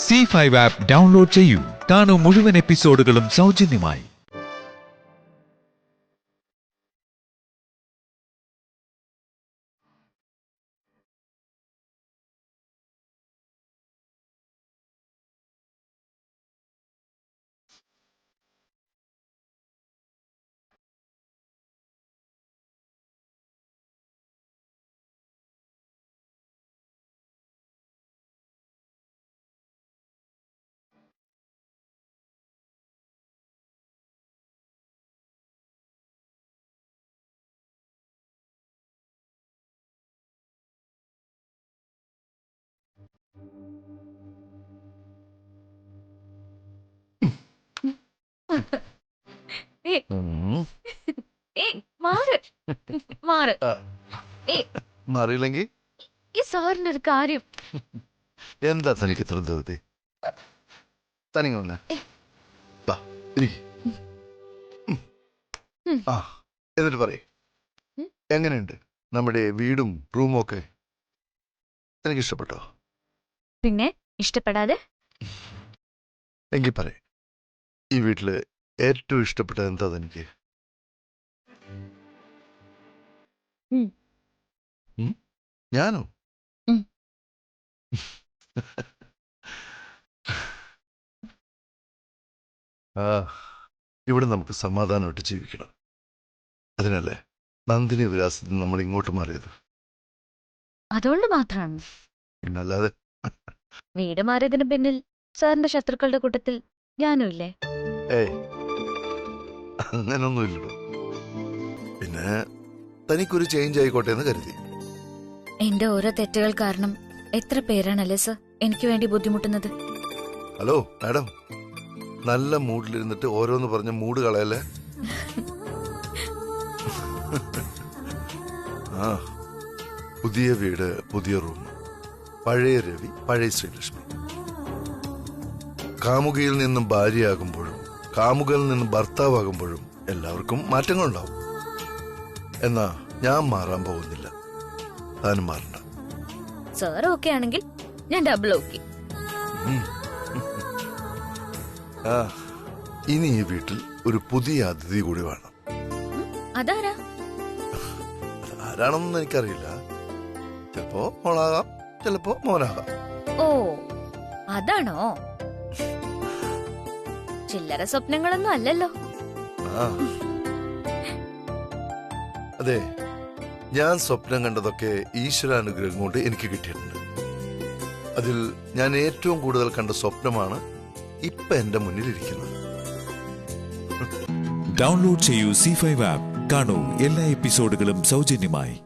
C5 app download ചെയ്യൂ. കാണൂ മുഴുവൻ എപ്പിസോഡുകളും സൗജന്യമായി. മാറിയില്ലെങ്കിൽ ഈ സാറിന്റെ ഒരു കാര്യം എന്താ തനിക്ക് ഇത്ര ധൃതി? തനിങ്ങ എന്നിട്ട് പറയേ, എങ്ങനെയുണ്ട് നമ്മുടെ വീടും റൂമും ഒക്കെ? തനിക്ക് ഇഷ്ടപ്പെട്ടോ? പിന്നെ ഇഷ്ടപ്പെടാതെ? എങ്കിൽ പറയേ, ഈ വീട്ടില് ഏറ്റവും ഇഷ്ടപ്പെട്ടത് എന്താ തനിക്ക്? ഞാനോ? ഇവിടെ നമുക്ക് സമാധാനമായിട്ട് ജീവിക്കണം. അതിനല്ലേ നന്ദിനി വിലാസത്തിൽ നമ്മൾ ഇങ്ങോട്ട് മാറിയത്. അതുകൊണ്ട് മാത്രമാണ്? പിന്നല്ലാതെ. വീട് മാറിയതിന് പിന്നിൽ സാറിന്റെ ശത്രുക്കളുടെ കൂട്ടത്തിൽ ഞാനും ഇല്ലേ? ഏയ്, അങ്ങനൊന്നുമില്ലല്ലോ. പിന്നെ തനിക്കൊരു ചേഞ്ച് ആയിക്കോട്ടെ എന്ന് കരുതി. എന്റെ ഓരോ തെറ്റുകൾ കാരണം എത്ര പേരാണല്ലേ സർ എനിക്ക് വേണ്ടി ബുദ്ധിമുട്ടുന്നത്? ഹലോ മാഡം, നല്ല മൂഡിലിരുന്നിട്ട് ഓരോന്ന് പറഞ്ഞ മൂഡ് കളയല്ലേ. ആ, പുതിയ വീട്, പുതിയ റൂം, പഴയ രവി, പഴയ ശ്രീലക്ഷ്മി. കാമുകിയിൽ നിന്നും ഭാര്യയാകുമ്പോഴും കാമുകയിൽ നിന്നും ഭർത്താവാകുമ്പോഴും എല്ലാവർക്കും മാറ്റങ്ങളുണ്ടാവും. എന്നാ ഞാൻ മാറാൻ പോകുന്നില്ല, താനും മാറണ്ട. സാർ ഓക്കെ ആണെങ്കിൽ ഞാൻ ഡബിൾ ഓക്കെ. ആ, ഇനി ഈ വീട്ടിൽ ഒരു പുതിയ അതിഥി കൂടി വേണം. അതാരാ? ആരാണെന്നൊന്നും എനിക്കറിയില്ല. ചിലപ്പോ മോളാകാം, ചിലപ്പോ മോനാകാം. ഓ, അതാണോ? ചില്ലറ സ്വപ്നങ്ങളൊന്നും അല്ലല്ലോ. അതെ, ഞാൻ സ്വപ്നം കണ്ടതൊക്കെ ഈശ്വരാനുഗ്രഹം കൊണ്ട് എനിക്ക് കിട്ടിയിട്ടുണ്ട്. അതിൽ ഞാൻ ഏറ്റവും കൂടുതൽ കണ്ട സ്വപ്നമാണ് ഇപ്പൊ എന്റെ മുന്നിലിരിക്കുന്നത്. ഡൗൺലോഡ് ചെയ്യൂ C5 ആപ്പ്. കാണൂ എല്ലാ എപ്പിസോഡുകളും സൗജന്യമായി.